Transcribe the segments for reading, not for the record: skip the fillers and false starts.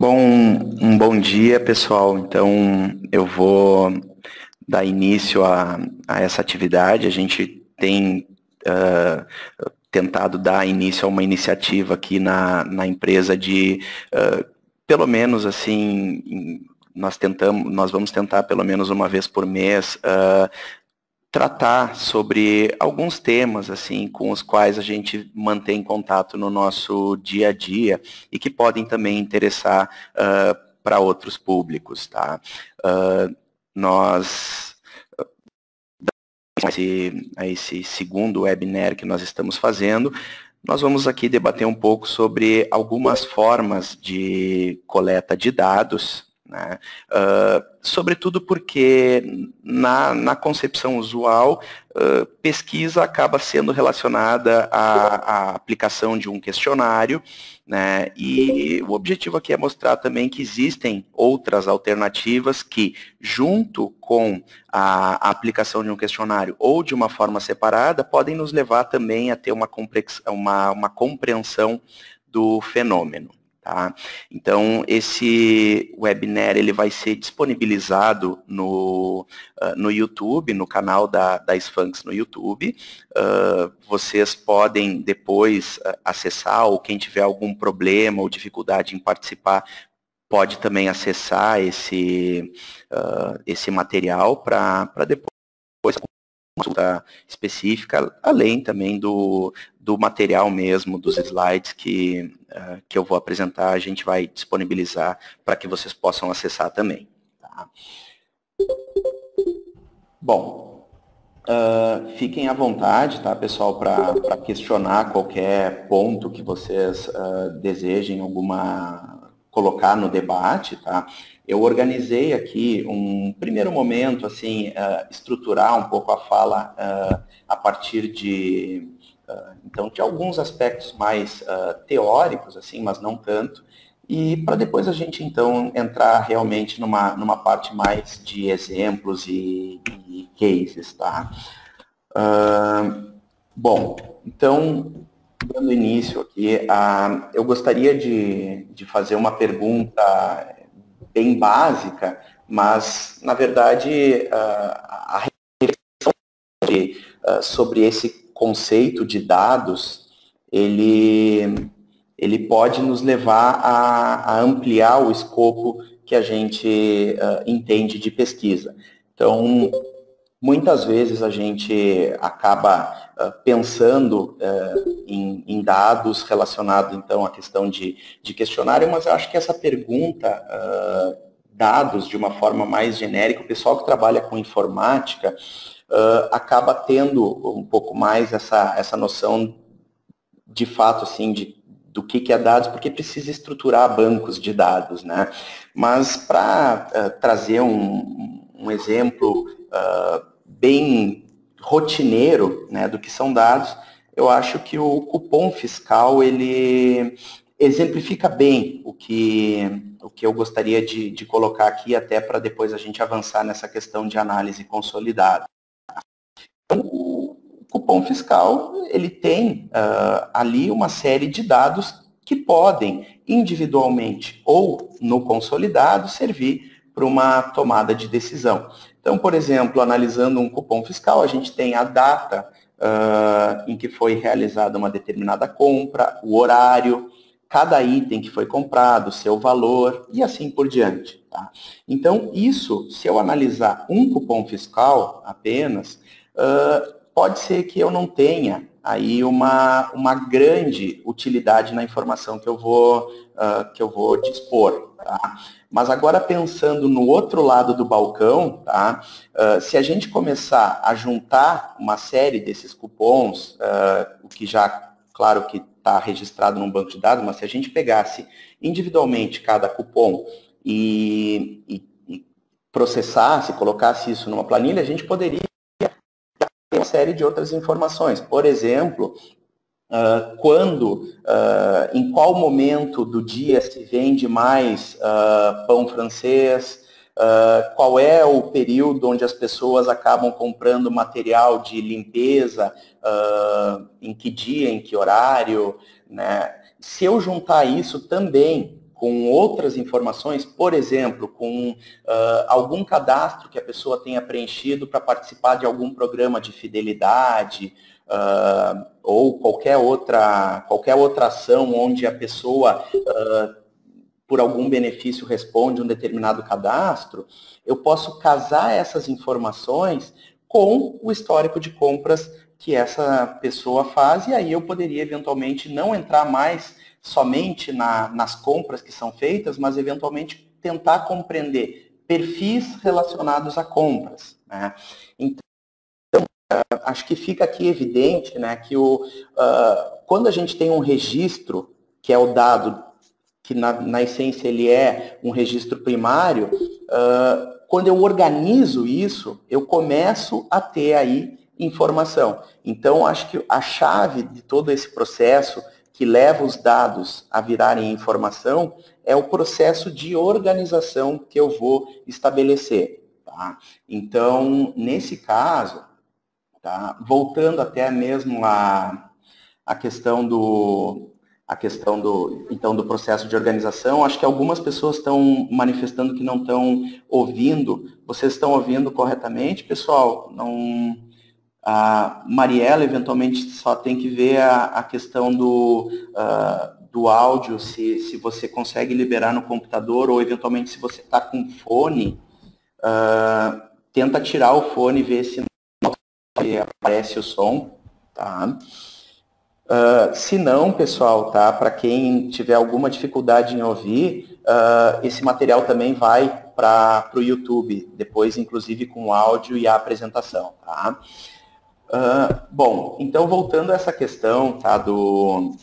Bom, um bom dia, pessoal. Então, eu vou dar início a essa atividade. A gente tem tentado dar início a uma iniciativa aqui na empresa de, pelo menos assim, nós vamos tentar pelo menos uma vez por mês tratar sobre alguns temas assim com os quais a gente mantém contato no nosso dia a dia e que podem também interessar para outros públicos, tá? Nós a esse segundo webinar que nós estamos fazendo, nós vamos aqui debater um pouco sobre algumas formas de coleta de dados, né? Sobretudo porque na concepção usual, pesquisa acaba sendo relacionada à aplicação de um questionário, né? E o objetivo aqui é mostrar também que existem outras alternativas que, junto com a aplicação de um questionário ou de uma forma separada, podem nos levar também a ter uma compreensão do fenômeno. Tá? Então, esse webinar ele vai ser disponibilizado no YouTube, no canal da Sphinx no YouTube. Vocês podem depois acessar, ou quem tiver algum problema ou dificuldade em participar, pode também acessar esse material para depois consulta específica, além também do material mesmo, dos slides que eu vou apresentar, a gente vai disponibilizar para que vocês possam acessar também. Tá? Bom, fiquem à vontade, tá, pessoal, para questionar qualquer ponto que vocês desejem colocar no debate, tá? Eu organizei aqui um primeiro momento, assim, estruturar um pouco a fala a partir então, de alguns aspectos mais teóricos, assim, mas não tanto, e para depois a gente, então, entrar realmente numa parte mais de exemplos e cases, tá? Bom, então, dando início aqui, eu gostaria de fazer uma pergunta bem básica, mas, na verdade, a reflexão sobre esse conceito de dados, ele pode nos levar a ampliar o escopo que a gente entende de pesquisa. Então, muitas vezes a gente acaba pensando em dados relacionados, então, à questão de questionário, mas eu acho que essa pergunta, dados de uma forma mais genérica, o pessoal que trabalha com informática acaba tendo um pouco mais essa noção de fato, assim, do que é dados, porque precisa estruturar bancos de dados, né? Mas para trazer um exemplo bem rotineiro, né, do que são dados, eu acho que o cupom fiscal, ele exemplifica bem o que eu gostaria de colocar aqui, até para depois a gente avançar nessa questão de análise consolidada. Então, o cupom fiscal, ele tem ali uma série de dados que podem, individualmente ou no consolidado, servir para uma tomada de decisão. Então, por exemplo, analisando um cupom fiscal, a gente tem a data em que foi realizada uma determinada compra, o horário, cada item que foi comprado, seu valor e assim por diante. Tá? Então, isso, se eu analisar um cupom fiscal apenas, pode ser que eu não tenha aí uma grande utilidade na informação que eu vou dispor. Tá? Mas agora pensando no outro lado do balcão, tá? Se a gente começar a juntar uma série desses cupons, o que já, claro que está registrado num banco de dados, mas se a gente pegasse individualmente cada cupom e processasse, colocasse isso numa planilha, a gente poderia ter uma série de outras informações. Por exemplo, em qual momento do dia se vende mais pão francês, qual é o período onde as pessoas acabam comprando material de limpeza, em que dia, em que horário, né? Se eu juntar isso também com outras informações, por exemplo, com algum cadastro que a pessoa tenha preenchido para participar de algum programa de fidelidade, ou qualquer outra ação onde a pessoa, por algum benefício, responde um determinado cadastro, eu posso casar essas informações com o histórico de compras que essa pessoa faz, e aí eu poderia eventualmente não entrar mais somente nas compras que são feitas, mas eventualmente tentar compreender perfis relacionados a compras, né? Então, acho que fica aqui evidente, né, que quando a gente tem um registro, que é o dado, que na essência ele é um registro primário, quando eu organizo isso, eu começo a ter aí informação. Então, acho que a chave de todo esse processo que leva os dados a virarem informação é o processo de organização que eu vou estabelecer. Tá? Então, nesse caso, tá? Voltando até mesmo a questão então, do processo de organização, acho que algumas pessoas estão manifestando que não estão ouvindo. Vocês estão ouvindo corretamente, pessoal? Não, a Mariela, eventualmente, só tem que ver a questão do áudio, se você consegue liberar no computador, ou eventualmente se você está com fone, tenta tirar o fone e ver se aparece o som, tá? Se não, pessoal, tá? Para quem tiver alguma dificuldade em ouvir, esse material também vai para o YouTube, depois, inclusive, com o áudio e a apresentação, tá? Bom, então, voltando a essa questão, tá, do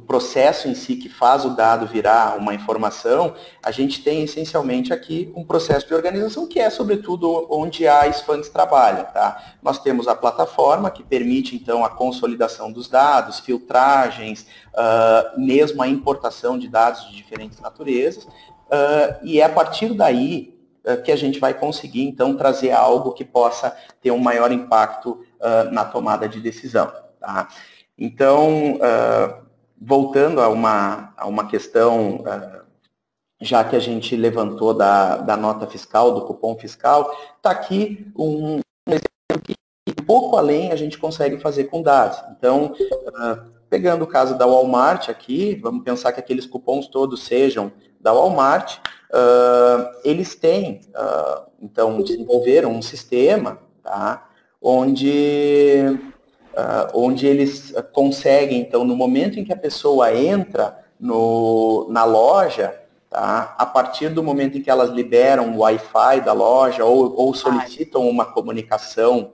processo em si que faz o dado virar uma informação, a gente tem essencialmente aqui um processo de organização que é, sobretudo, onde a Sfanx trabalha. Tá? Nós temos a plataforma que permite, então, a consolidação dos dados, filtragens, mesmo a importação de dados de diferentes naturezas, e é a partir daí que a gente vai conseguir, então, trazer algo que possa ter um maior impacto na tomada de decisão. Tá? Então, voltando a uma questão, já que a gente levantou da nota fiscal, do cupom fiscal, está aqui um exemplo que um pouco além a gente consegue fazer com dados. Então, pegando o caso da Walmart aqui, vamos pensar que aqueles cupons todos sejam da Walmart, eles têm, então, desenvolveram um sistema, tá, onde eles conseguem, então, no momento em que a pessoa entra na loja, tá, a partir do momento em que elas liberam o Wi-Fi da loja ou solicitam uma comunicação,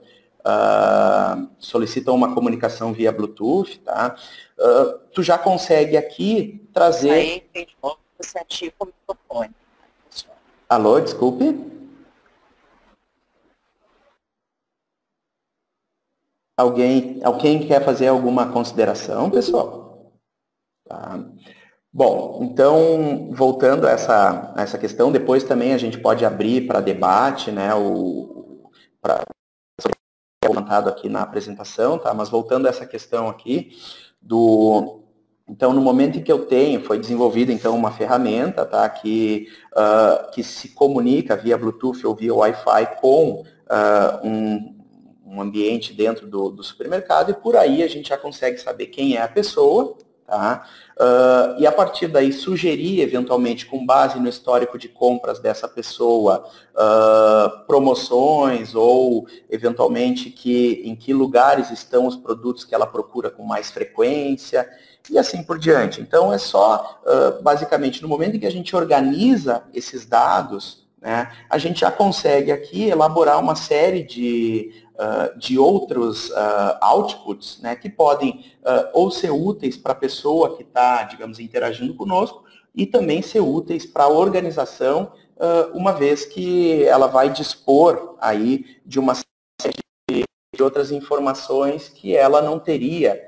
via Bluetooth, tá, tu já consegue aqui trazer... Isso aí, de novo, você ativa o microfone. Alô, desculpe? Alguém quer fazer alguma consideração, pessoal? Tá. Bom, então, voltando a essa questão, depois também a gente pode abrir para debate, né, para levantado aqui na apresentação, tá? Mas voltando a essa questão aqui, então, no momento em que eu tenho, foi desenvolvida, então, uma ferramenta, tá, que se comunica via Bluetooth ou via Wi-Fi com um ambiente dentro do supermercado, e por aí a gente já consegue saber quem é a pessoa, tá? E a partir daí sugerir, eventualmente, com base no histórico de compras dessa pessoa, promoções ou, eventualmente, em que lugares estão os produtos que ela procura com mais frequência, e assim por diante. Então, é só, basicamente, no momento em que a gente organiza esses dados, né, a gente já consegue aqui elaborar uma série de outros outputs, né, que podem ou ser úteis para a pessoa que está, digamos, interagindo conosco, e também ser úteis para a organização, uma vez que ela vai dispor aí de uma série de outras informações que ela não teria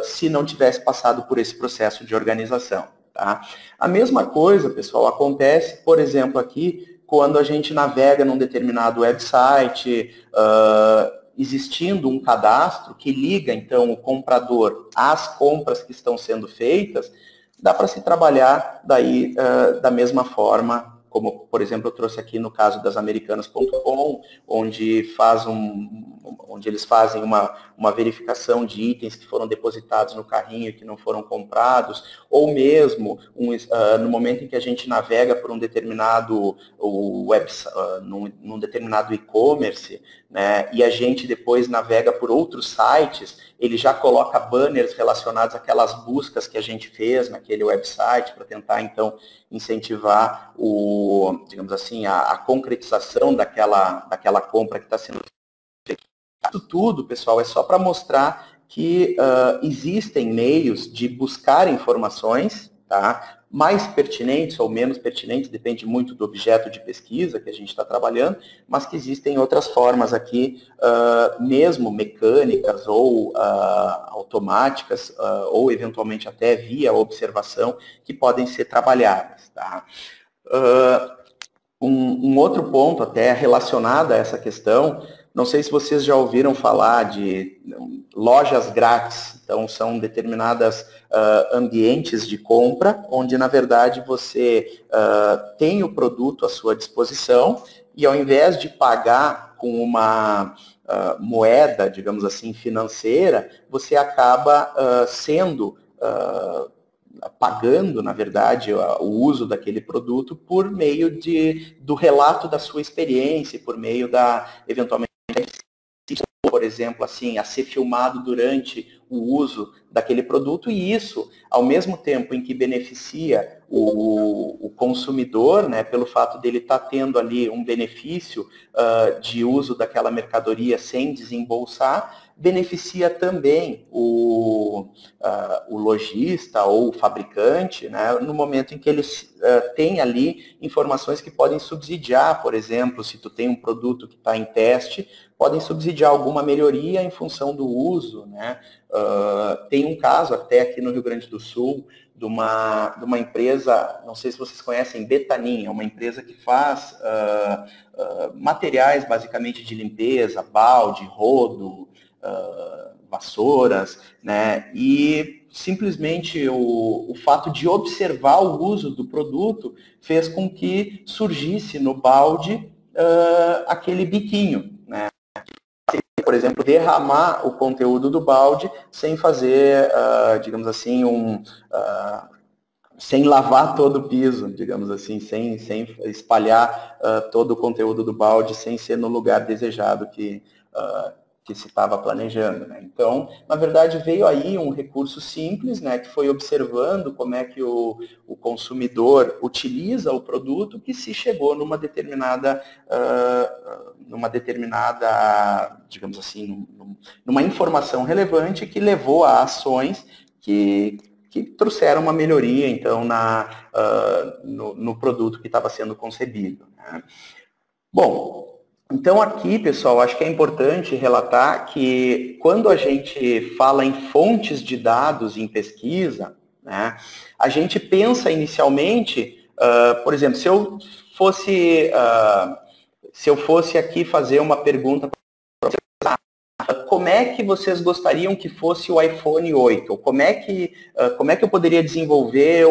se não tivesse passado por esse processo de organização. Tá? A mesma coisa, pessoal, acontece, por exemplo, aqui, quando a gente navega num determinado website, existindo um cadastro que liga, então, o comprador às compras que estão sendo feitas, dá para se trabalhar daí da mesma forma, como, por exemplo, eu trouxe aqui no caso das Americanas.com, onde eles fazem uma verificação de itens que foram depositados no carrinho e que não foram comprados, ou mesmo no momento em que a gente navega por um determinado num determinado e-commerce, né, e a gente depois navega por outros sites, ele já coloca banners relacionados àquelas buscas que a gente fez naquele website para tentar, então, incentivar digamos assim, a concretização daquela compra que está sendo feita. Isso tudo, pessoal, é só para mostrar que existem meios de buscar informações, tá? Mais pertinentes ou menos pertinentes, depende muito do objeto de pesquisa que a gente está trabalhando, mas que existem outras formas aqui, mesmo mecânicas ou automáticas, ou eventualmente até via observação, que podem ser trabalhadas, tá? Um outro ponto até relacionado a essa questão, não sei se vocês já ouviram falar de lojas grátis. Então, são determinadas ambientes de compra, onde, na verdade, você tem o produto à sua disposição e, ao invés de pagar com uma moeda, digamos assim, financeira, você acaba pagando, na verdade, o uso daquele produto por meio do relato da sua experiência, por meio eventualmente, por exemplo, assim, a ser filmado durante o uso daquele produto, e isso, ao mesmo tempo em que beneficia o consumidor, né, pelo fato dele estar tendo ali um benefício de uso daquela mercadoria sem desembolsar, beneficia também o lojista ou o fabricante, né, no momento em que ele tem ali informações que podem subsidiar, por exemplo, se tu tem um produto que está em teste, podem subsidiar alguma melhoria em função do uso, né? Tem um caso até aqui no Rio Grande do Sul de uma empresa, não sei se vocês conhecem, Betanin, é uma empresa que faz materiais basicamente de limpeza, balde, rodo, vassouras, né? E simplesmente o fato de observar o uso do produto fez com que surgisse no balde aquele biquinho, né? Por exemplo, derramar o conteúdo do balde sem fazer, digamos assim, sem lavar todo o piso, digamos assim, sem espalhar todo o conteúdo do balde, sem ser no lugar desejado que se estava planejando, né? Então, na verdade, veio aí um recurso simples, né, que foi observando como é que o consumidor utiliza o produto, que se chegou numa determinada, digamos assim, numa informação relevante que levou a ações que trouxeram uma melhoria, então, no produto que estava sendo concebido, né? Bom, então aqui, pessoal, acho que é importante relatar que quando a gente fala em fontes de dados em pesquisa, né, a gente pensa inicialmente, por exemplo, se eu fosse aqui fazer uma pergunta, como é que vocês gostariam que fosse o iPhone 8? Ou como é que eu poderia desenvolver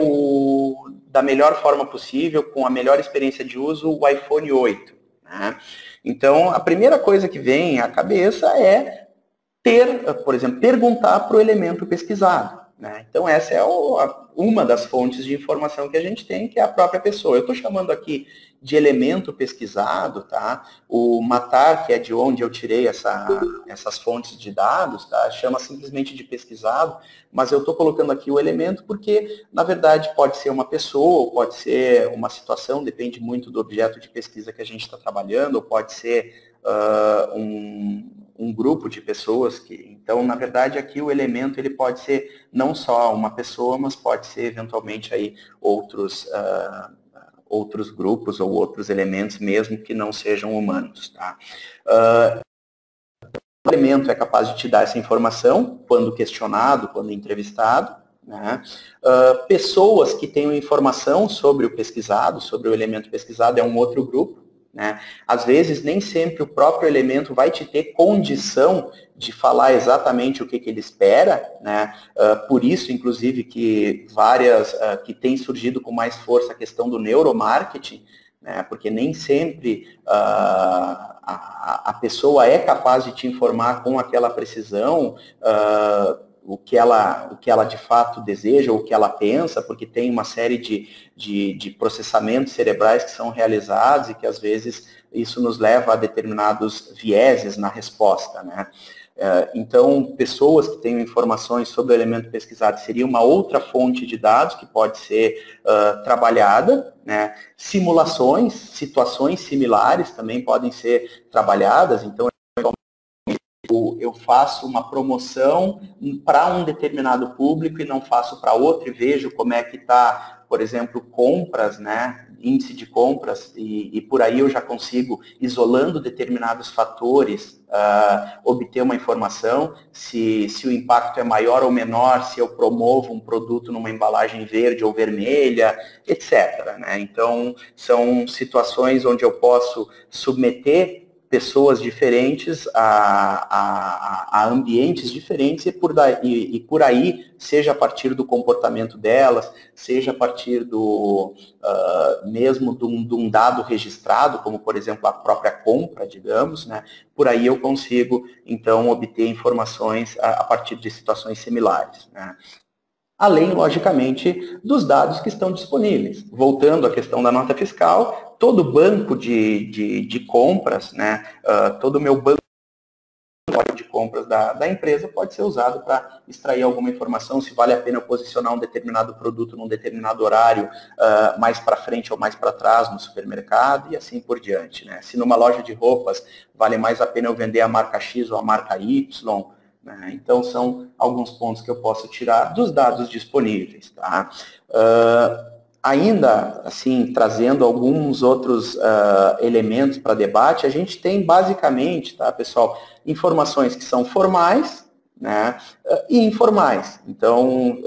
da melhor forma possível, com a melhor experiência de uso, o iPhone 8? Né? Então, a primeira coisa que vem à cabeça é por exemplo, perguntar para o elemento pesquisado, né? Então, essa é uma das fontes de informação que a gente tem, que é a própria pessoa. Eu estou chamando aqui de elemento pesquisado, tá? O Matar, que é de onde eu tirei essas fontes de dados, tá? Chama simplesmente de pesquisado, mas eu estou colocando aqui o elemento porque, na verdade, pode ser uma pessoa, ou pode ser uma situação, depende muito do objeto de pesquisa que a gente está trabalhando, ou pode ser um grupo de pessoas então, na verdade, aqui o elemento ele pode ser não só uma pessoa, mas pode ser eventualmente aí outros grupos ou outros elementos, mesmo que não sejam humanos, tá? O elemento é capaz de te dar essa informação quando questionado, quando entrevistado, né? Pessoas que tenham informação sobre o pesquisado, sobre o elemento pesquisado, é um outro grupo, né? Às vezes, nem sempre o próprio elemento vai te ter condição de falar exatamente o que ele espera, né? Por isso, inclusive, que que tem surgido com mais força a questão do neuromarketing, né? Porque nem sempre a pessoa é capaz de te informar com aquela precisão o que ela de fato deseja, o que ela pensa, porque tem uma série de processamentos cerebrais que são realizados e que às vezes isso nos leva a determinados vieses na resposta, né? Então, pessoas que tenham informações sobre o elemento pesquisado seria uma outra fonte de dados que pode ser trabalhada, né? Simulações, situações similares também podem ser trabalhadas. Então, eu faço uma promoção para um determinado público e não faço para outro e vejo como é que está, por exemplo, compras, né? Índice de compras, e por aí eu já consigo, isolando determinados fatores, obter uma informação, se o impacto é maior ou menor, se eu promovo um produto numa embalagem verde ou vermelha, etc., né? Então, são situações onde eu posso submeter pessoas diferentes a ambientes diferentes e por aí, seja a partir do comportamento delas, seja a partir mesmo de um dado registrado, como por exemplo a própria compra, digamos, né? Por aí eu consigo então obter informações a partir de situações similares, né? Além, logicamente, dos dados que estão disponíveis. Voltando à questão da nota fiscal, todo banco de compras, né, todo o meu banco de compras da empresa pode ser usado para extrair alguma informação, se vale a pena eu posicionar um determinado produto num determinado horário, mais para frente ou mais para trás no supermercado e assim por diante, né? Se numa loja de roupas vale mais a pena eu vender a marca X ou a marca Y, né? Então, são alguns pontos que eu posso tirar dos dados disponíveis, tá? Ainda, assim, trazendo alguns outros elementos para debate, a gente tem basicamente, tá, pessoal, informações que são formais, né, e informais. Então,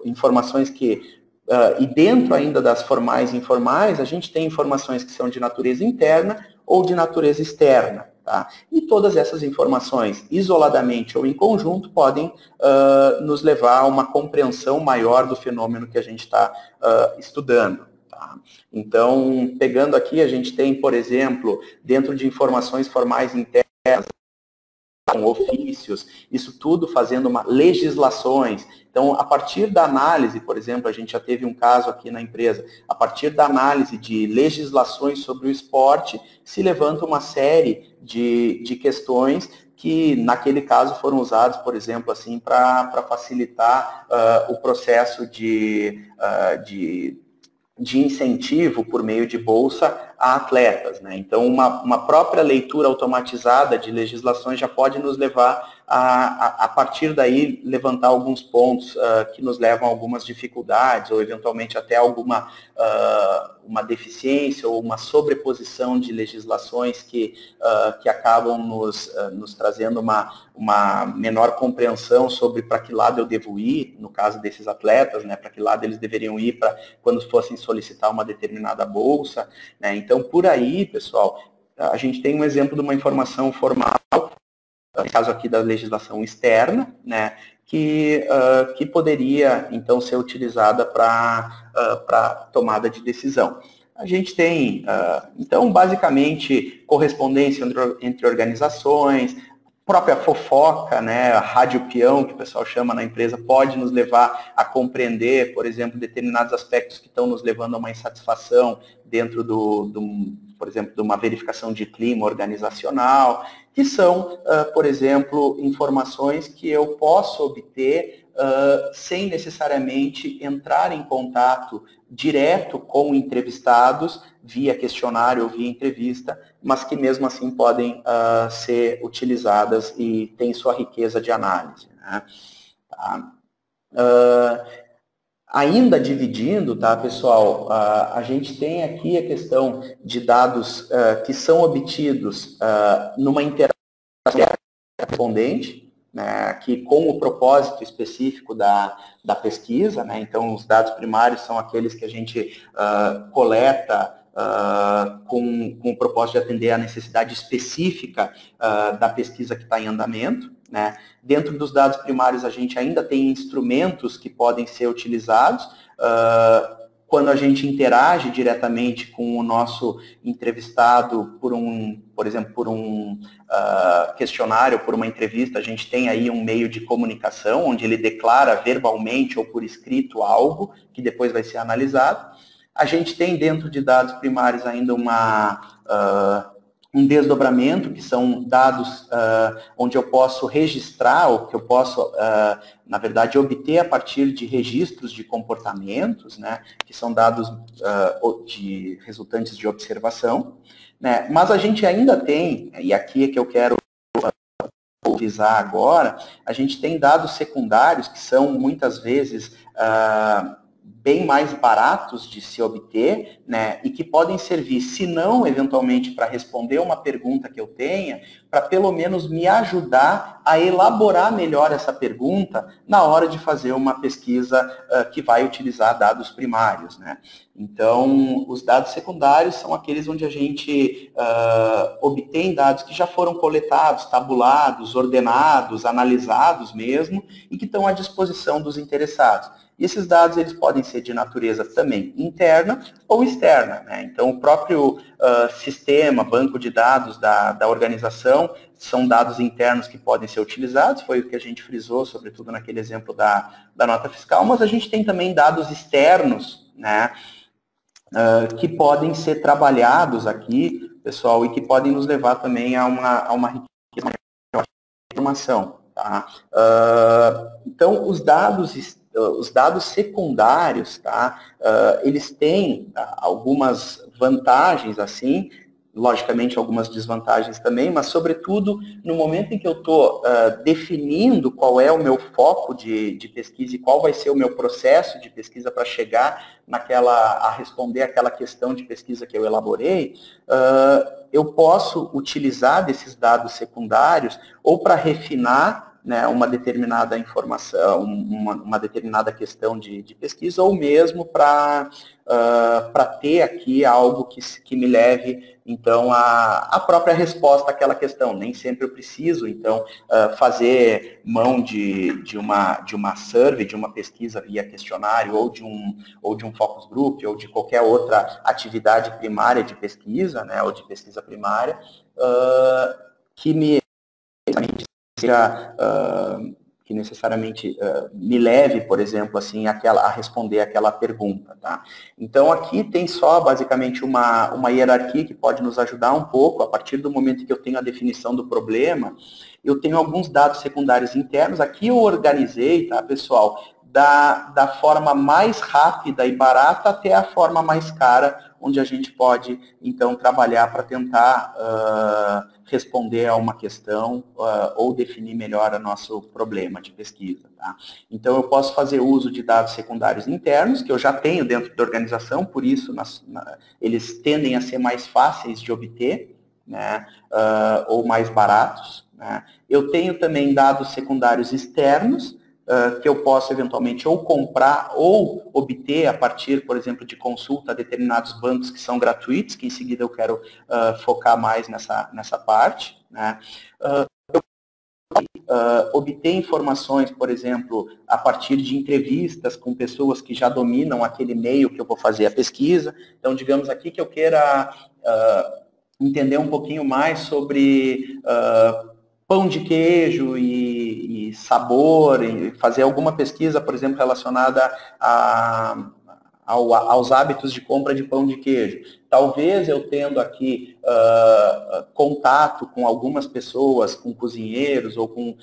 informações que e dentro ainda das formais e informais, a gente tem informações que são de natureza interna ou de natureza externa. Tá? E todas essas informações, isoladamente ou em conjunto, podem nos levar a uma compreensão maior do fenômeno que a gente está estudando. Tá? Então, pegando aqui, a gente tem, por exemplo, dentro de informações formais internas, com ofícios, isso tudo fazendo legislações. Então, a partir da análise, por exemplo, a gente já teve um caso aqui na empresa, a partir da análise de legislações sobre o esporte, se levanta uma série de questões que, naquele caso, foram usados, por exemplo, assim, para facilitar o processo de incentivo por meio de bolsa a atletas, né? Então, uma própria leitura automatizada de legislações já pode nos levar a partir daí, levantar alguns pontos que nos levam a algumas dificuldades ou, eventualmente, até alguma uma deficiência ou uma sobreposição de legislações que acabam nos trazendo uma menor compreensão sobre para que lado eu devo ir, no caso desses atletas, né? Para que lado eles deveriam ir quando fossem solicitar uma determinada bolsa, né? Então, por aí, pessoal, a gente tem um exemplo de uma informação formal, no caso aqui da legislação externa, né, que poderia, então, ser utilizada para tomada de decisão. A gente tem, então, basicamente, correspondência entre organizações, própria fofoca, né, a rádio peão, que o pessoal chama na empresa, pode nos levar a compreender, por exemplo, determinados aspectos que estão nos levando a uma insatisfação dentro por exemplo, de uma verificação de clima organizacional, que são, por exemplo, informações que eu posso obter sem necessariamente entrar em contato direto com entrevistados, via questionário ou via entrevista, mas que mesmo assim podem ser utilizadas e têm sua riqueza de análise, né? Tá? Ainda dividindo, tá, pessoal, a gente tem aqui a questão de dados que são obtidos numa interação respondente, né, que com o propósito específico da pesquisa, né, então os dados primários são aqueles que a gente coleta com o propósito de atender a necessidade específica da pesquisa que está em andamento, né? Dentro dos dados primários, a gente ainda tem instrumentos que podem ser utilizados. Quando a gente interage diretamente com o nosso entrevistado por exemplo, por um questionário, por uma entrevista, a gente tem aí um meio de comunicação, onde ele declara verbalmente ou por escrito algo, que depois vai ser analisado. A gente tem dentro de dados primários ainda um desdobramento, que são dados onde eu posso registrar, ou que eu posso, na verdade, obter a partir de registros de comportamentos, né, que são dados resultantes de observação, né, mas a gente ainda tem, e aqui é que eu quero visar agora, a gente tem dados secundários que são muitas vezes bem mais baratos de se obter, né, e que podem servir, se não eventualmente para responder uma pergunta que eu tenha, para pelo menos me ajudar a elaborar melhor essa pergunta na hora de fazer uma pesquisa que vai utilizar dados primários, né. Então, os dados secundários são aqueles onde a gente obtém dados que já foram coletados, tabulados, ordenados, analisados mesmo, e que estão à disposição dos interessados. E esses dados eles podem ser de natureza também interna ou externa, né? Então, o próprio sistema, banco de dados da organização, são dados internos que podem ser utilizados, foi o que a gente frisou, sobretudo naquele exemplo da nota fiscal, mas a gente tem também dados externos, né? Que podem ser trabalhados aqui, pessoal, e que podem nos levar também a uma riqueza maior de informação. Tá? Então, os dados secundários, tá? Eles têm algumas vantagens, assim, logicamente algumas desvantagens também, mas sobretudo no momento em que eu estou definindo qual é o meu foco de pesquisa e qual vai ser o meu processo de pesquisa para chegar a responder aquela questão de pesquisa que eu elaborei, eu posso utilizar desses dados secundários ou para refinar, né, uma determinada informação, uma determinada questão de pesquisa, ou mesmo para ter aqui algo que me leve, então, à própria resposta àquela questão. Nem sempre eu preciso, então, fazer mão de uma survey, de uma pesquisa via questionário, ou de um focus group, ou de qualquer outra atividade primária de pesquisa, né, ou de pesquisa primária, que necessariamente me leve, por exemplo, assim, a responder aquela pergunta. Tá? Então, aqui tem só, basicamente, uma hierarquia que pode nos ajudar um pouco. A partir do momento que eu tenho a definição do problema, eu tenho alguns dados secundários internos. Aqui eu organizei, tá, pessoal, da forma mais rápida e barata até a forma mais cara, onde a gente pode, então, trabalhar para tentar responder a uma questão ou definir melhor o nosso problema de pesquisa. Tá? Então, eu posso fazer uso de dados secundários internos, que eu já tenho dentro da organização, por isso eles tendem a ser mais fáceis de obter, né, ou mais baratos. Né? Eu tenho também dados secundários externos, que eu posso eventualmente ou comprar ou obter a partir, por exemplo, de consulta a determinados bancos que são gratuitos, que em seguida eu quero focar mais nessa parte. Né? Obter informações, por exemplo, a partir de entrevistas com pessoas que já dominam aquele meio que eu vou fazer a pesquisa. Então, digamos aqui que eu queira entender um pouquinho mais sobre pão de queijo e sabor, e fazer alguma pesquisa, por exemplo, relacionada aos hábitos de compra de pão de queijo. Talvez eu tendo aqui contato com algumas pessoas, com cozinheiros, ou com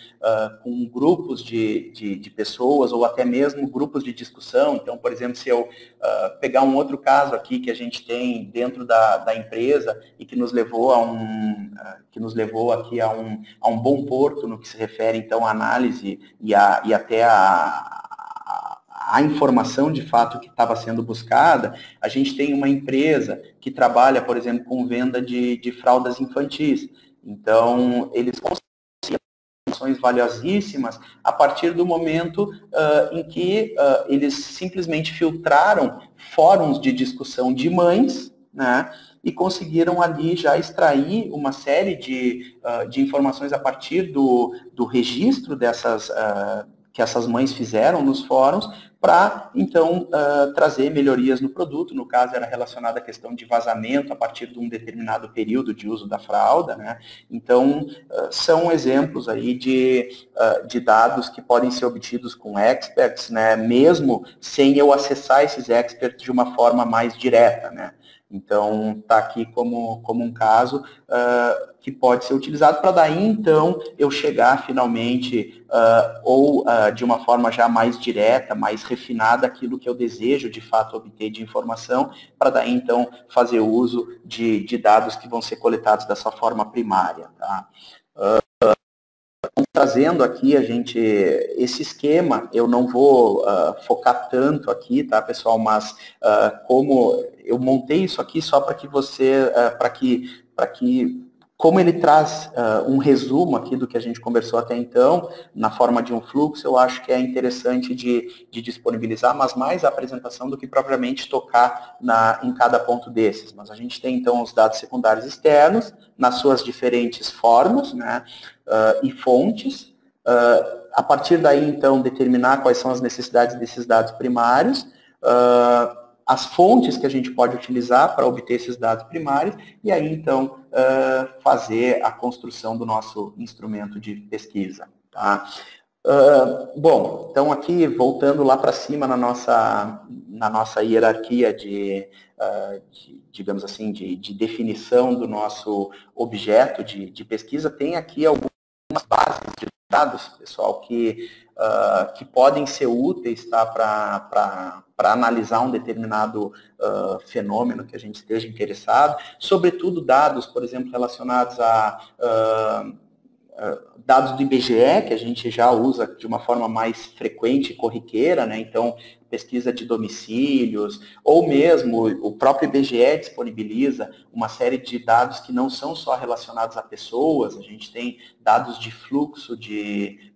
grupos de pessoas, ou até mesmo grupos de discussão. Então, por exemplo, se eu pegar um outro caso aqui que a gente tem dentro da empresa e que nos levou aqui a um bom porto no que se refere, então, à análise e até a informação de fato que estava sendo buscada. A gente tem uma empresa que trabalha, por exemplo, com venda de fraldas infantis. Então, eles conseguem informações valiosíssimas a partir do momento em que eles simplesmente filtraram fóruns de discussão de mães, né, e conseguiram ali já extrair uma série de informações a partir do registro dessas, que essas mães fizeram nos fóruns, para, então, trazer melhorias no produto. No caso, era relacionada à questão de vazamento a partir de um determinado período de uso da fralda, né? Então, são exemplos aí de dados que podem ser obtidos com experts, né? Mesmo sem eu acessar esses experts de uma forma mais direta, né? Então, está aqui como um caso que pode ser utilizado para daí, então, eu chegar finalmente, de uma forma já mais direta, mais refinada, aquilo que eu desejo, de fato, obter de informação, para daí, então, fazer uso de dados que vão ser coletados dessa forma primária, tá? Trazendo aqui esse esquema, eu não vou focar tanto aqui, tá, pessoal, mas como eu montei isso aqui só para que você, como ele traz um resumo aqui do que a gente conversou até então, na forma de um fluxo, eu acho que é interessante de disponibilizar, mas mais a apresentação do que propriamente tocar em cada ponto desses. Mas a gente tem, então, os dados secundários externos, nas suas diferentes formas, né, e fontes. A partir daí, então, determinar quais são as necessidades desses dados primários, as fontes que a gente pode utilizar para obter esses dados primários, e aí, então, fazer a construção do nosso instrumento de pesquisa. Tá? Bom, então aqui, voltando lá para cima na nossa hierarquia digamos assim, de definição do nosso objeto de pesquisa, tem aqui algumas bases de dados, pessoal, que podem ser úteis, tá, para analisar um determinado fenômeno que a gente esteja interessado, sobretudo dados, por exemplo, relacionados a dados do IBGE, que a gente já usa de uma forma mais frequente e corriqueira, né? Então, pesquisa de domicílios, ou mesmo o próprio IBGE disponibiliza uma série de dados que não são só relacionados a pessoas. A gente tem dados de fluxo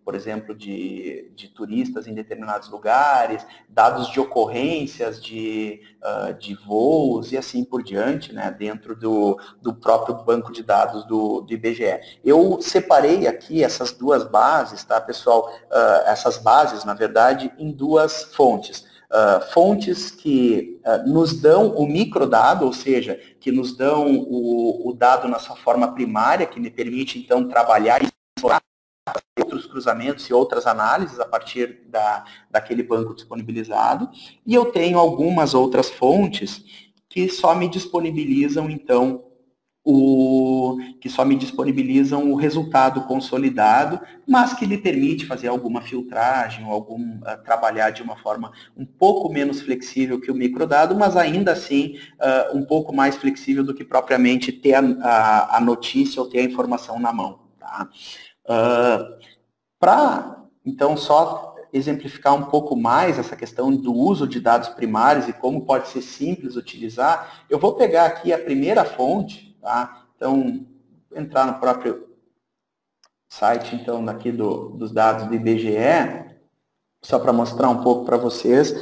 por exemplo, de turistas em determinados lugares, dados de ocorrências de voos e assim por diante, né, dentro do próprio banco de dados do IBGE. Eu separei aqui essas duas bases, tá, pessoal? Essas bases, na verdade, em duas fontes. Fontes que nos dão o microdado, ou seja, que nos dão o dado na sua forma primária, que me permite, então, trabalhar e explorar outros cruzamentos e outras análises a partir daquele banco disponibilizado. E eu tenho algumas outras fontes que só me disponibilizam, então, o resultado consolidado, mas que lhe permite fazer alguma filtragem ou trabalhar de uma forma um pouco menos flexível que o microdado, mas ainda assim um pouco mais flexível do que propriamente ter a notícia ou ter a informação na mão. Tá? Para, então, só exemplificar um pouco mais essa questão do uso de dados primários e como pode ser simples utilizar, eu vou pegar aqui a primeira fonte, tá? Então, entrar no próprio site, então, daqui dos dados do IBGE, só para mostrar um pouco para vocês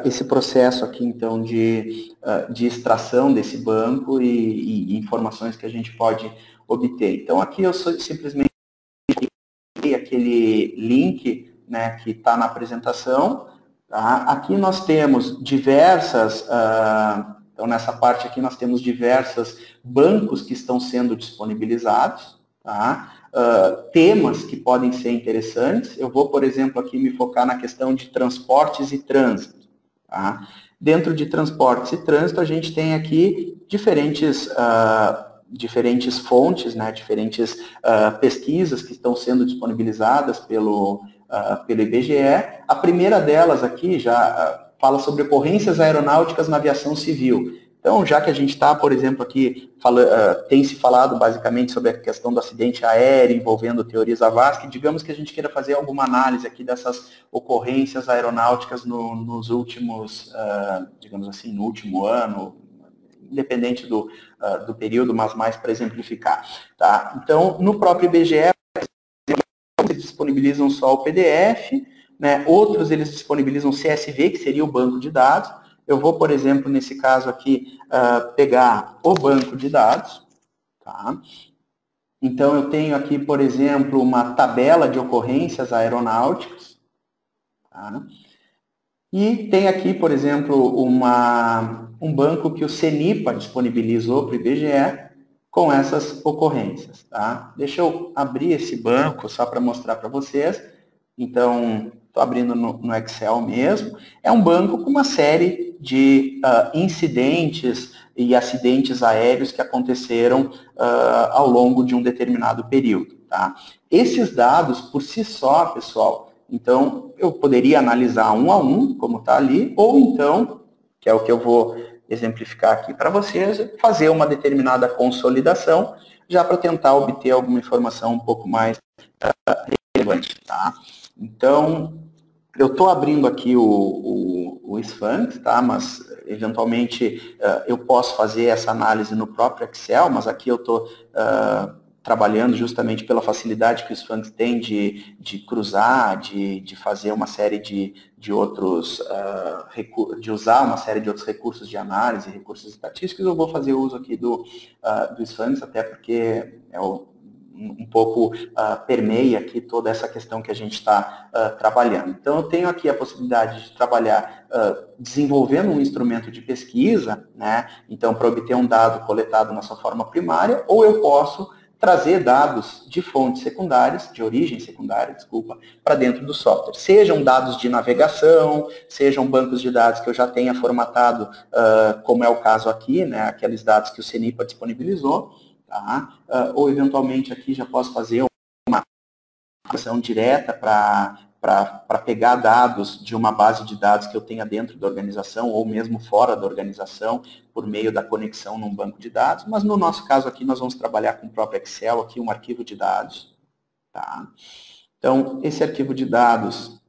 esse processo aqui, então, de extração desse banco e informações que a gente pode obter. Então, aqui eu simplesmente aquele link, né, que está na apresentação. Tá? Aqui nós temos então nessa parte aqui nós temos diversos bancos que estão sendo disponibilizados, tá? Temas que podem ser interessantes. Eu vou, por exemplo, aqui me focar na questão de transportes e trânsito. Tá? Dentro de transportes e trânsito, a gente tem aqui diferentes fontes, né, diferentes pesquisas que estão sendo disponibilizadas pelo IBGE. A primeira delas aqui já fala sobre ocorrências aeronáuticas na aviação civil. Então, já que a gente está, por exemplo, aqui, tem se falado basicamente sobre a questão do acidente aéreo envolvendo teorias Avasc, digamos que a gente queira fazer alguma análise aqui dessas ocorrências aeronáuticas nos últimos, digamos assim, no último ano, independente do período, mas mais para exemplificar. Tá? Então, no próprio IBGE, eles disponibilizam só o PDF, né? Outros eles disponibilizam o CSV, que seria o banco de dados. eu vou, por exemplo, nesse caso aqui, pegar o banco de dados, tá? Então, eu tenho aqui, por exemplo, uma tabela de ocorrências aeronáuticas, tá? E tem aqui, por exemplo, um banco que o CENIPA disponibilizou para o IBGE com essas ocorrências, tá? Deixa eu abrir esse banco só para mostrar para vocês. Então, estou abrindo no Excel mesmo. É um banco com uma série de incidentes e acidentes aéreos que aconteceram ao longo de um determinado período, tá? Esses dados, por si só, pessoal, então, eu poderia analisar um a um, como está ali, ou então, que é o que eu vou exemplificar aqui para vocês, fazer uma determinada consolidação, já para tentar obter alguma informação um pouco mais relevante, tá? Então, eu estou abrindo aqui o Sphinx, tá? Mas, eventualmente, eu posso fazer essa análise no próprio Excel, mas aqui eu estou trabalhando justamente pela facilidade que o Sphinx tem de cruzar, de fazer uma série de outros, de usar uma série de outros recursos de análise, recursos estatísticos. Eu vou fazer uso aqui do Sphinx, até porque é um pouco permeia aqui toda essa questão que a gente está trabalhando. Então, eu tenho aqui a possibilidade de trabalhar desenvolvendo um instrumento de pesquisa, né? Então, para obter um dado coletado na sua forma primária, ou eu posso trazer dados de fontes secundárias, de origem secundária, desculpa, para dentro do software. Sejam dados de navegação, sejam bancos de dados que eu já tenha formatado, como é o caso aqui, né? Aqueles dados que o CENIPA disponibilizou, tá? Ou, eventualmente, aqui já posso fazer uma ação direta para pegar dados de uma base de dados que eu tenha dentro da organização ou mesmo fora da organização por meio da conexão num banco de dados. Mas, no nosso caso aqui, nós vamos trabalhar com o próprio Excel, aqui um arquivo de dados. Tá? Então, esse arquivo de dados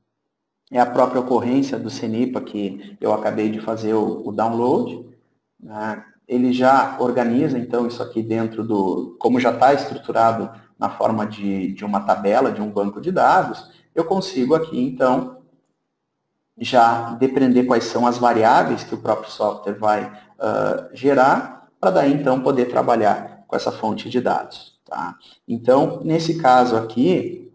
é a própria ocorrência do CENIPA que eu acabei de fazer o download, né? Ele já organiza, então, isso aqui dentro do... Como já está estruturado na forma de uma tabela, de um banco de dados, eu consigo aqui, então, já depender quais são as variáveis que o próprio software vai gerar, para daí, então, poder trabalhar com essa fonte de dados. Tá? Então, nesse caso aqui,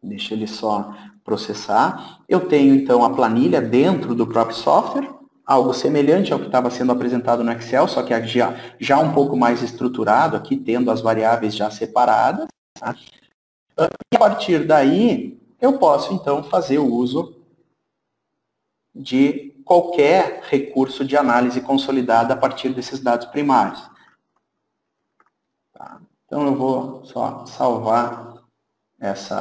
deixa ele só processar, eu tenho, então, a planilha dentro do próprio software, algo semelhante ao que estava sendo apresentado no Excel, só que já um pouco mais estruturado aqui, tendo as variáveis já separadas. Tá? E a partir daí, eu posso, então, fazer o uso de qualquer recurso de análise consolidada a partir desses dados primários. Tá? Então, eu vou só salvar esse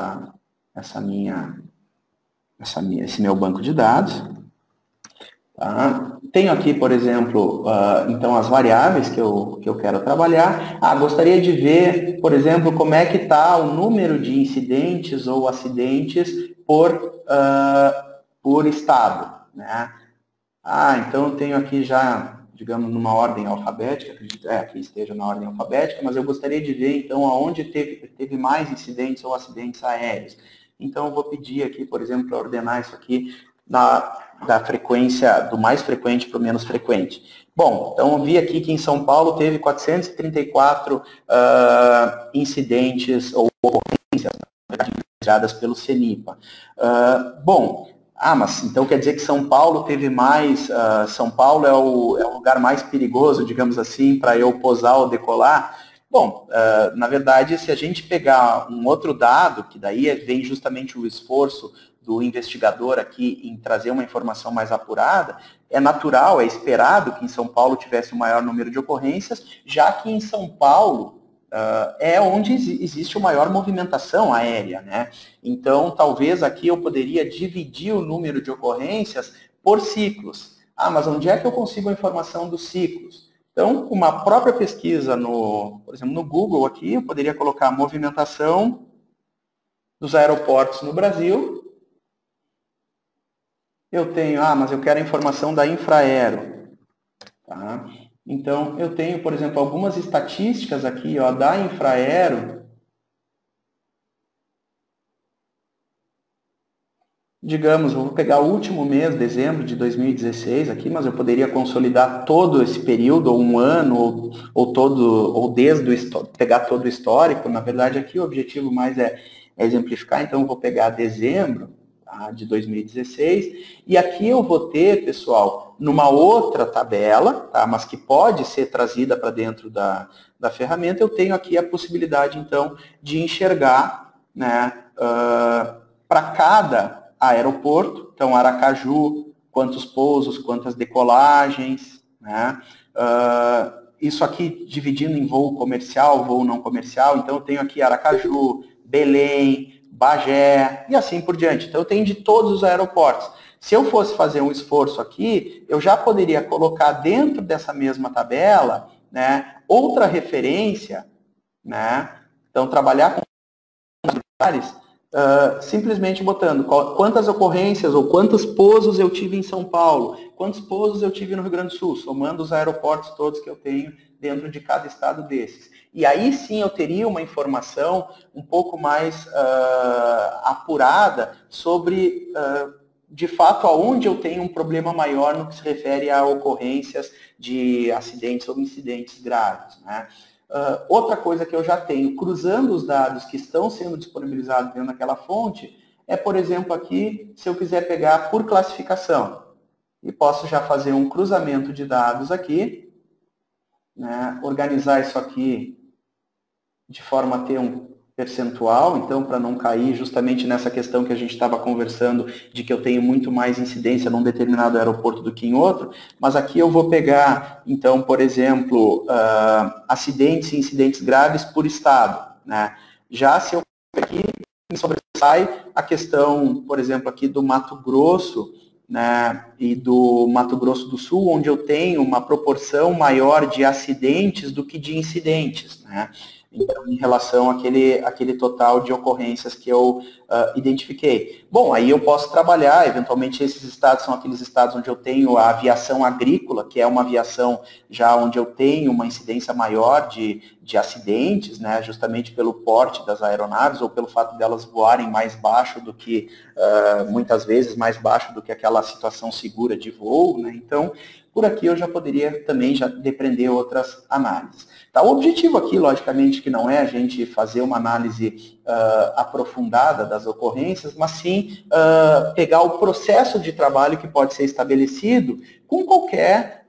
meu banco de dados. Tá? Tenho aqui, por exemplo, então as variáveis que eu quero trabalhar. Gostaria de ver, por exemplo, como é que está o número de incidentes ou acidentes por estado. Né? Então eu tenho aqui já, digamos, numa ordem alfabética, acredito que esteja na ordem alfabética, mas eu gostaria de ver, então, aonde teve mais incidentes ou acidentes aéreos. Então, eu vou pedir aqui, por exemplo, para ordenar isso aqui da frequência, do mais frequente para o menos frequente. Bom, então eu vi aqui que em São Paulo teve 434 incidentes ou ocorrências registradas pelo CENIPA. Mas então quer dizer que São Paulo teve mais, São Paulo é o lugar mais perigoso, digamos assim, para eu pousar ou decolar? Bom, na verdade, se a gente pegar um outro dado, que daí vem justamente o esforço do investigador aqui em trazer uma informação mais apurada, é natural, é esperado que em São Paulo tivesse um maior número de ocorrências, já que em São Paulo é onde existe a maior movimentação aérea, né? Então, talvez aqui eu poderia dividir o número de ocorrências por ciclos. Mas onde é que eu consigo a informação dos ciclos? Então, uma própria pesquisa, por exemplo, no Google aqui, eu poderia colocar movimentação dos aeroportos no Brasil. Eu tenho, mas eu quero a informação da Infraero. Tá? Então, eu tenho, por exemplo, algumas estatísticas aqui da Infraero. digamos, eu vou pegar o último mês, dezembro de 2016 aqui, mas eu poderia consolidar todo esse período, ou um ano, ou pegar todo o histórico. Na verdade, aqui o objetivo mais é exemplificar, então eu vou pegar dezembro, tá, de 2016, e aqui eu vou ter, pessoal, numa outra tabela, tá, mas que pode ser trazida para dentro da ferramenta, eu tenho aqui a possibilidade, então, de enxergar, né, para cada aeroporto, então Aracaju, quantos pousos, quantas decolagens, né? Isso aqui dividindo em voo comercial, voo não comercial, então eu tenho aqui Aracaju, Belém, Bagé e assim por diante. Então eu tenho de todos os aeroportos. Se eu fosse fazer um esforço aqui, eu já poderia colocar dentro dessa mesma tabela, né, outra referência, né? Então trabalhar com lugares, simplesmente botando quantas ocorrências ou quantos pousos eu tive em São Paulo, quantos pousos eu tive no Rio Grande do Sul, somando os aeroportos todos que eu tenho dentro de cada estado desses. E aí sim eu teria uma informação um pouco mais apurada sobre, de fato, aonde eu tenho um problema maior no que se refere a ocorrências de acidentes ou incidentes graves, né? Outra coisa que eu já tenho, cruzando os dados que estão sendo disponibilizados dentro daquela fonte, é, por exemplo, aqui, se eu quiser pegar por classificação, e posso já fazer um cruzamento de dados aqui, né, organizar isso aqui de forma a ter um percentual, então, para não cair justamente nessa questão que a gente estava conversando, de que eu tenho muito mais incidência num determinado aeroporto do que em outro, mas aqui eu vou pegar, então, por exemplo, acidentes e incidentes graves por estado, né? Já se eu aqui, me sobressai a questão, por exemplo, aqui do Mato Grosso, né, e do Mato Grosso do Sul, onde eu tenho uma proporção maior de acidentes do que de incidentes, né? Então, em relação àquele total de ocorrências que eu identifiquei. Bom, aí eu posso trabalhar, eventualmente esses estados são aqueles estados onde eu tenho a aviação agrícola, que é uma aviação já onde eu tenho uma incidência maior de acidentes, né, justamente pelo porte das aeronaves ou pelo fato delas voarem mais baixo do que, muitas vezes, mais baixo do que aquela situação segura de voo, né? Então, por aqui eu já poderia também já depender outras análises. Tá, o objetivo aqui, logicamente, que não é a gente fazer uma análise aprofundada das ocorrências, mas sim pegar o processo de trabalho que pode ser estabelecido com qualquer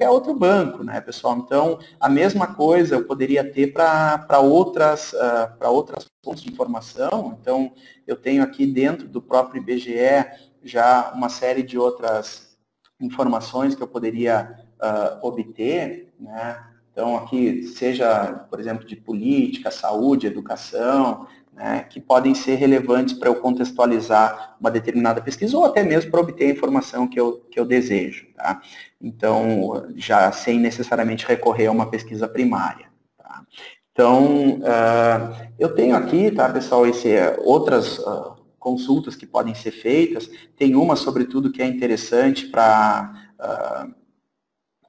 outro banco, né, pessoal? Então, a mesma coisa eu poderia ter para outras fontes de informação. Então, eu tenho aqui dentro do próprio IBGE já uma série de outras informações que eu poderia obter, né? Então, aqui, seja, por exemplo, de política, saúde, educação, né, que podem ser relevantes para eu contextualizar uma determinada pesquisa ou até mesmo para obter a informação que eu desejo, tá? Então, já sem necessariamente recorrer a uma pesquisa primária, tá? Então, eu tenho aqui, tá, pessoal, outras consultas que podem ser feitas. Tem uma, sobretudo, que é interessante para...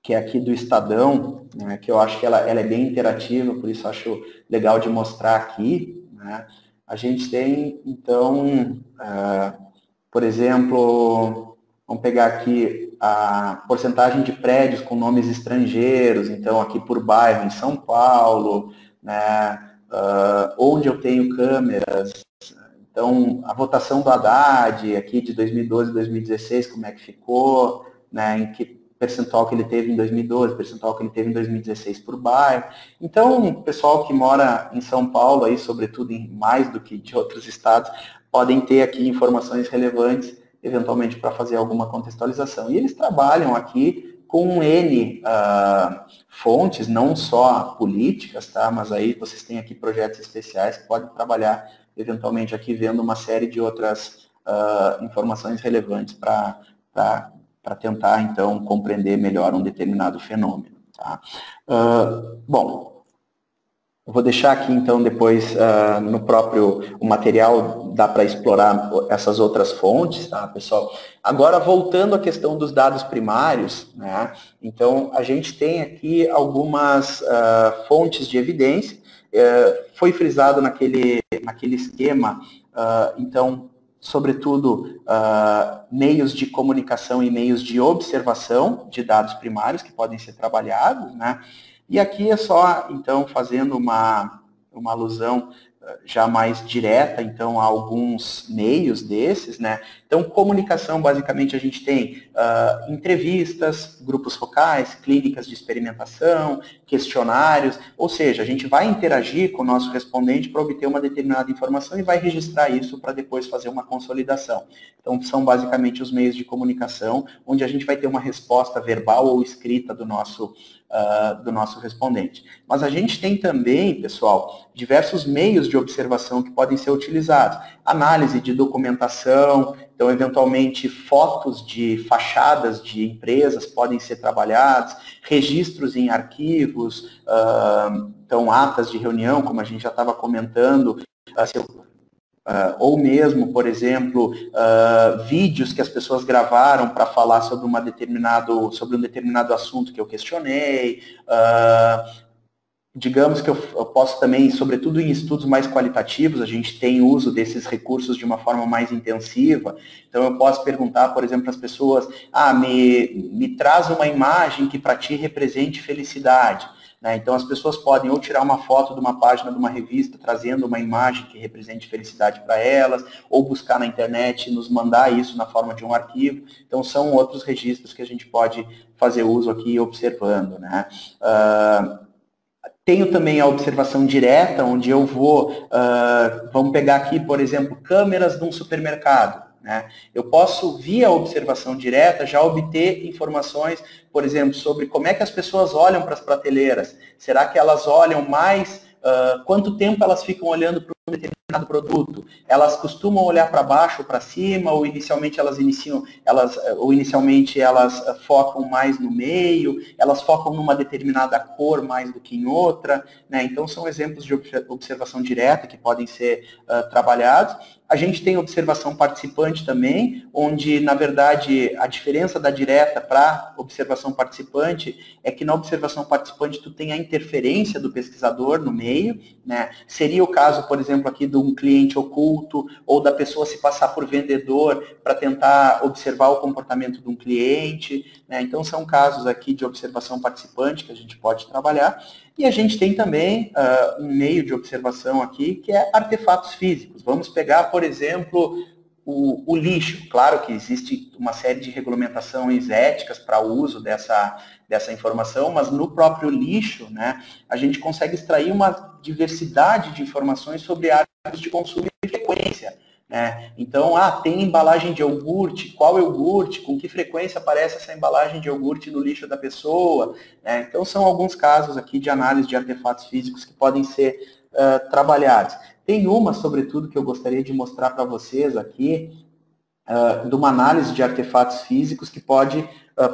que é aqui do Estadão, né, que eu acho que ela é bem interativa, por isso acho legal de mostrar aqui, né? A gente tem, então, por exemplo, vamos pegar aqui a porcentagem de prédios com nomes estrangeiros, então aqui por bairro em São Paulo, né, onde eu tenho câmeras. Então, a votação do Haddad, aqui de 2012 e 2016, como é que ficou, né, em que percentual que ele teve em 2012, percentual que ele teve em 2016 por bairro. Então, o pessoal que mora em São Paulo, aí, sobretudo em mais do que de outros estados, podem ter aqui informações relevantes, eventualmente, para fazer alguma contextualização. E eles trabalham aqui com N fontes, não só políticas, tá? Mas aí vocês têm aqui projetos especiais que podem trabalhar, eventualmente, aqui vendo uma série de outras informações relevantes para tentar, então, compreender melhor um determinado fenômeno. Tá? Bom, eu vou deixar aqui, então, depois, no próprio o material, dá para explorar essas outras fontes, tá, pessoal? Agora, voltando à questão dos dados primários, né? Então, a gente tem aqui algumas fontes de evidência. Foi frisado naquele esquema, então, sobretudo, meios de comunicação e meios de observação de dados primários que podem ser trabalhados, né? E aqui é só, então, fazendo uma alusão já mais direta, então, a alguns meios desses, né? Então, comunicação, basicamente, a gente tem entrevistas, grupos focais, clínicas de experimentação, questionários, ou seja, a gente vai interagir com o nosso respondente para obter uma determinada informação e vai registrar isso para depois fazer uma consolidação. Então, são basicamente os meios de comunicação, onde a gente vai ter uma resposta verbal ou escrita do nosso respondente. Mas a gente tem também, pessoal, diversos meios de observação que podem ser utilizados. Análise de documentação, então, eventualmente, fotos de fachadas de empresas podem ser trabalhadas, registros em arquivos, então, atas de reunião, como a gente já estava comentando, ou mesmo, por exemplo, vídeos que as pessoas gravaram para falar sobre um determinado assunto que eu questionei. Digamos que eu posso também, sobretudo em estudos mais qualitativos, a gente tem uso desses recursos de uma forma mais intensiva. Então, eu posso perguntar, por exemplo, às pessoas, me traz uma imagem que para ti represente felicidade. Então, as pessoas podem ou tirar uma foto de uma página de uma revista, trazendo uma imagem que represente felicidade para elas, ou buscar na internet e nos mandar isso na forma de um arquivo. Então, são outros registros que a gente pode fazer uso aqui observando, né? Tenho também a observação direta, onde eu vamos pegar aqui, por exemplo, câmeras de um supermercado. Né? Eu posso, via observação direta, já obter informações, por exemplo, sobre como é que as pessoas olham para as prateleiras. Será que elas olham mais, quanto tempo elas ficam olhando para um determinado produto? Elas costumam olhar para baixo ou para cima, ou inicialmente elas focam mais no meio, elas focam numa determinada cor mais do que em outra, né? Então, são exemplos de observação direta que podem ser trabalhados. A gente tem observação participante também, onde, na verdade, a diferença da direta para observação participante é que na observação participante tu tem a interferência do pesquisador no meio, né? Seria o caso, por exemplo, aqui de um cliente oculto ou da pessoa se passar por vendedor para tentar observar o comportamento de um cliente, né? Então, são casos aqui de observação participante que a gente pode trabalhar. E a gente tem também um meio de observação aqui, que é artefatos físicos. Vamos pegar, por exemplo, o lixo. Claro que existe uma série de regulamentações éticas para o uso dessa informação, mas no próprio lixo, né, a gente consegue extrair uma diversidade de informações sobre hábitos de consumo e frequência. Né? Então, tem embalagem de iogurte, qual iogurte, com que frequência aparece essa embalagem de iogurte no lixo da pessoa. Né? Então, são alguns casos aqui de análise de artefatos físicos que podem ser trabalhados. Tem uma, sobretudo, que eu gostaria de mostrar para vocês aqui, de uma análise de artefatos físicos que pode,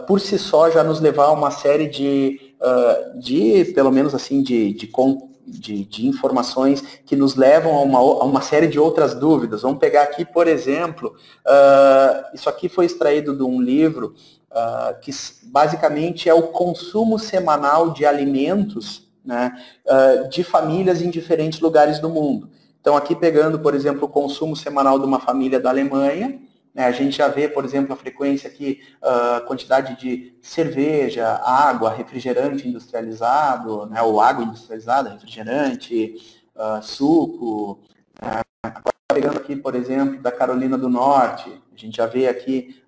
por si só, já nos levar a uma série pelo menos assim, de informações que nos levam a uma série de outras dúvidas. Vamos pegar aqui, por exemplo, isso aqui foi extraído de um livro que basicamente é o consumo semanal de alimentos, né, de famílias em diferentes lugares do mundo. Então, aqui pegando, por exemplo, o consumo semanal de uma família da Alemanha, né, a gente já vê, por exemplo, a frequência aqui, a quantidade de cerveja, água, refrigerante industrializado, né, ou água industrializada, refrigerante, suco. Agora, pegando aqui, por exemplo, da Carolina do Norte, a gente já vê aqui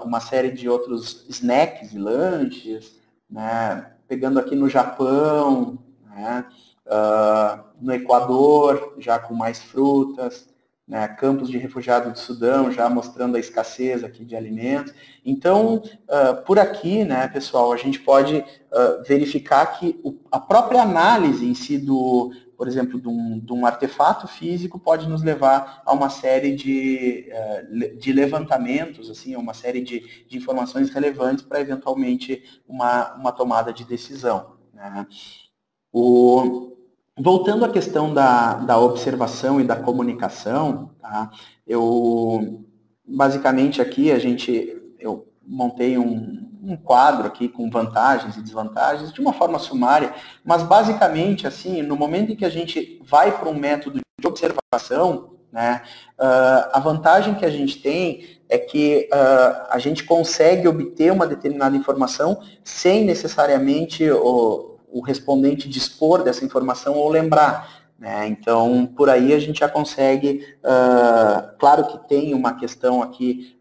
uma série de outros snacks e lanches, né, pegando aqui no Japão, né, no Equador, já com mais frutas, né, campos de refugiados do Sudão, já mostrando a escassez aqui de alimentos. Então, por aqui, né, pessoal, a gente pode verificar que a própria análise em si por exemplo, de um artefato físico pode nos levar a uma série de levantamentos, assim, uma série de informações relevantes para, eventualmente, uma tomada de decisão. Né? Voltando à questão da observação e da comunicação, tá? Basicamente aqui eu montei um quadro aqui com vantagens e desvantagens de uma forma sumária, mas basicamente assim, no momento em que a gente vai para um método de observação, né? A vantagem que a gente tem é que a gente consegue obter uma determinada informação sem necessariamente o respondente dispor dessa informação ou lembrar, né? Então, por aí a gente já consegue, claro que tem uma questão aqui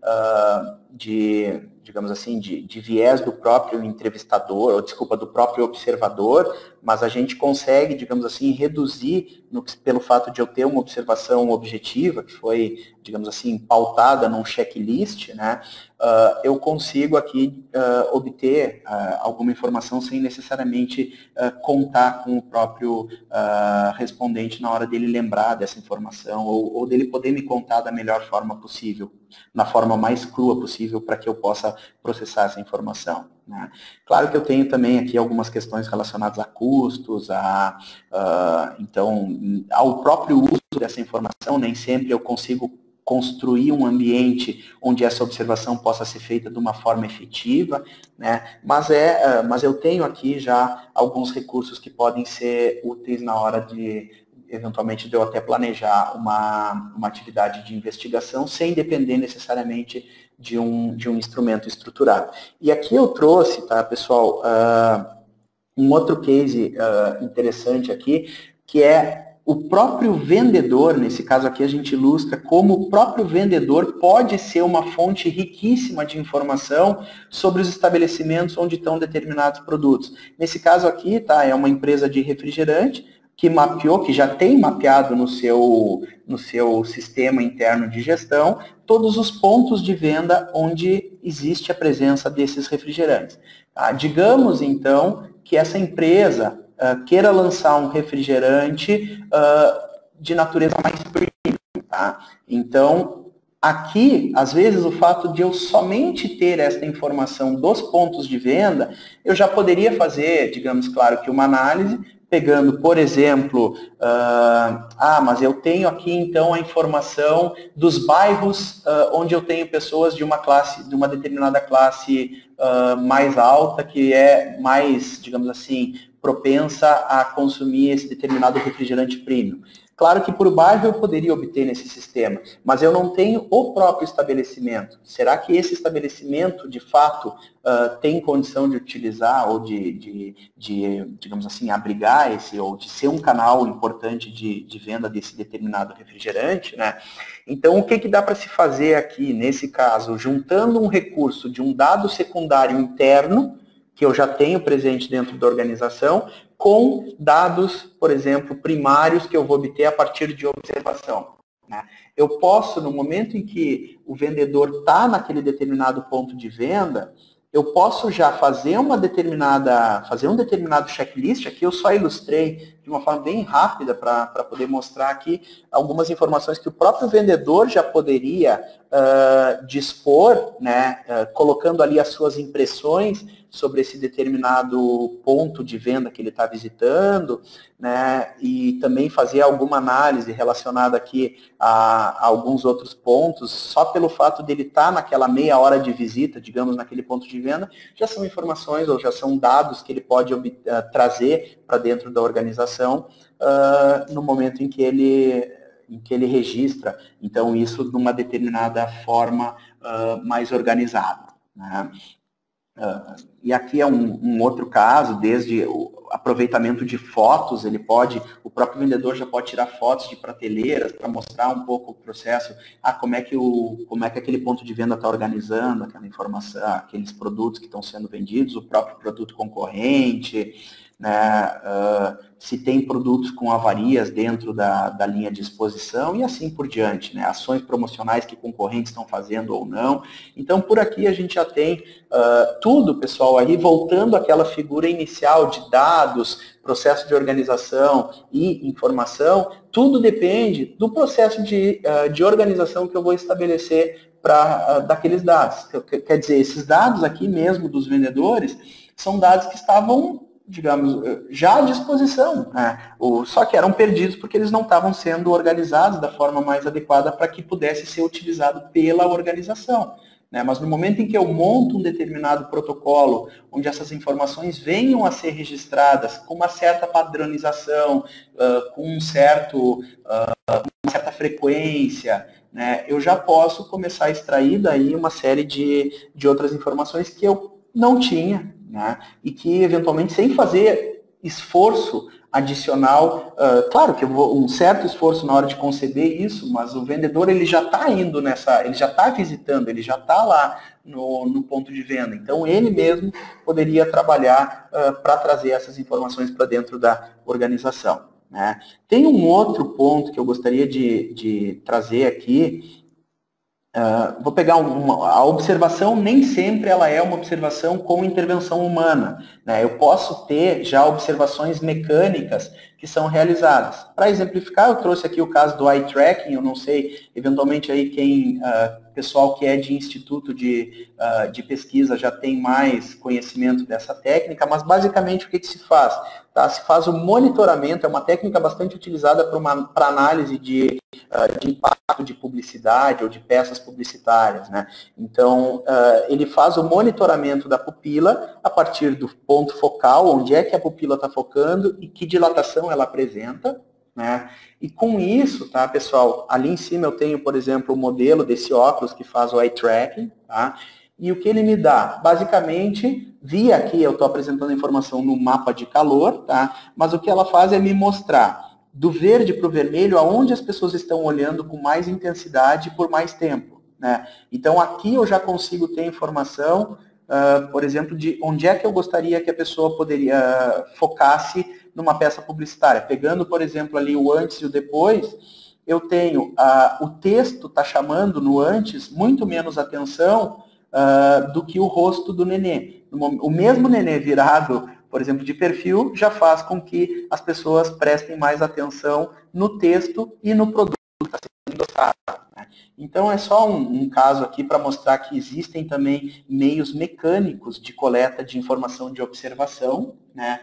digamos assim, de viés do próprio entrevistador, ou desculpa, do próprio observador, mas a gente consegue, digamos assim, reduzir, pelo fato de eu ter uma observação objetiva, que foi, digamos assim, pautada num checklist, né? Eu consigo aqui obter alguma informação sem necessariamente contar com o próprio respondente na hora dele lembrar dessa informação ou dele poder me contar da melhor forma possível, na forma mais crua possível para que eu possa processar essa informação, né? Claro que eu tenho também aqui algumas questões relacionadas a custos, então, ao próprio uso dessa informação, nem sempre eu consigo construir um ambiente onde essa observação possa ser feita de uma forma efetiva, né? Mas eu tenho aqui já alguns recursos que podem ser úteis na hora de, eventualmente, de eu até planejar uma atividade de investigação sem depender necessariamente de um instrumento estruturado. E aqui eu trouxe, tá, pessoal, um outro case interessante aqui, que é o próprio vendedor. Nesse caso aqui a gente ilustra como o próprio vendedor pode ser uma fonte riquíssima de informação sobre os estabelecimentos onde estão determinados produtos. Nesse caso aqui, tá, é uma empresa de refrigerante que mapeou, que já tem mapeado no seu sistema interno de gestão todos os pontos de venda onde existe a presença desses refrigerantes. Tá? Digamos, então, que essa empresa queira lançar um refrigerante de natureza mais premium, tá? Então, aqui, às vezes, o fato de eu somente ter esta informação dos pontos de venda, eu já poderia fazer, digamos, claro que uma análise, pegando, por exemplo, mas eu tenho aqui, então, a informação dos bairros onde eu tenho pessoas de uma determinada classe mais alta, que é mais, digamos assim, propensa a consumir esse determinado refrigerante premium. Claro que por bairro eu poderia obter nesse sistema, mas eu não tenho o próprio estabelecimento. Será que esse estabelecimento, de fato, tem condição de utilizar ou de, digamos assim, abrigar ou de ser um canal importante de venda desse determinado refrigerante, né? Então, o que dá para se fazer aqui, nesse caso, juntando um recurso de um dado secundário interno, que eu já tenho presente dentro da organização, com dados, por exemplo, primários que eu vou obter a partir de observação, né? Eu posso, no momento em que o vendedor está naquele determinado ponto de venda, eu posso já fazer um determinado checklist. Aqui eu só ilustrei de uma forma bem rápida para poder mostrar aqui algumas informações que o próprio vendedor já poderia dispor, né, colocando ali as suas impressões sobre esse determinado ponto de venda que ele está visitando, né, e também fazer alguma análise relacionada aqui a alguns outros pontos. Só pelo fato dele estar naquela meia hora de visita, digamos, naquele ponto de venda, já são informações ou já são dados que ele pode trazer para dentro da organização no momento em que ele registra, então, isso de uma determinada forma mais organizada, né? E aqui é um outro caso, desde o aproveitamento de fotos, o próprio vendedor já pode tirar fotos de prateleiras para mostrar um pouco o processo, como é que aquele ponto de venda está organizando aquela informação, aqueles produtos que estão sendo vendidos, o próprio produto concorrente, né, se tem produtos com avarias dentro da linha de exposição e assim por diante, né, ações promocionais que concorrentes estão fazendo ou não. Então, por aqui a gente já tem tudo, pessoal, aí voltando àquela figura inicial de dados, processo de organização e informação. Tudo depende do processo de organização que eu vou estabelecer daqueles dados. Quer dizer, esses dados aqui mesmo dos vendedores são dados que estavam, digamos, já à disposição, né? Só que eram perdidos porque eles não estavam sendo organizados da forma mais adequada para que pudesse ser utilizado pela organização, né? Mas no momento em que eu monto um determinado protocolo, onde essas informações venham a ser registradas com uma certa padronização, com uma certa frequência, né, eu já posso começar a extrair daí uma série de outras informações que eu não tinha, né, e que eventualmente sem fazer esforço adicional, claro que eu vou um certo esforço na hora de conceder isso, mas o vendedor ele já está indo ele já está visitando, ele já está lá no ponto de venda. Então ele mesmo poderia trabalhar para trazer essas informações para dentro da organização, né? Tem um outro ponto que eu gostaria de trazer aqui. Vou pegar a observação, nem sempre ela é uma observação com intervenção humana, né? Eu posso ter já observações mecânicas que são realizadas. Para exemplificar, eu trouxe aqui o caso do eye tracking, eu não sei, eventualmente aí pessoal que é de instituto de pesquisa já tem mais conhecimento dessa técnica, mas basicamente o que se faz? Tá? Se faz o monitoramento, é uma técnica bastante utilizada para análise de impacto de publicidade ou de peças publicitárias, né? Então, ele faz o monitoramento da pupila a partir do ponto focal, onde é que a pupila está focando e que dilatação ela apresenta, né? E com isso, tá, pessoal, ali em cima eu tenho, por exemplo, o modelo desse óculos que faz o eye tracking, tá? E o que ele me dá? Basicamente, via aqui, eu estou apresentando a informação no mapa de calor, tá? Mas o que ela faz é me mostrar do verde para o vermelho aonde as pessoas estão olhando com mais intensidade por mais tempo, né? Então, aqui eu já consigo ter informação, por exemplo, de onde é que eu gostaria que a pessoa focasse numa peça publicitária. Pegando, por exemplo, ali o antes e o depois, eu tenho o texto está chamando no antes muito menos atenção do que o rosto do nenê. O mesmo nenê virado, por exemplo, de perfil, já faz com que as pessoas prestem mais atenção no texto e no produto que está sendo endossado, né? Então, é só um caso aqui para mostrar que existem também meios mecânicos de coleta de informação de observação, né?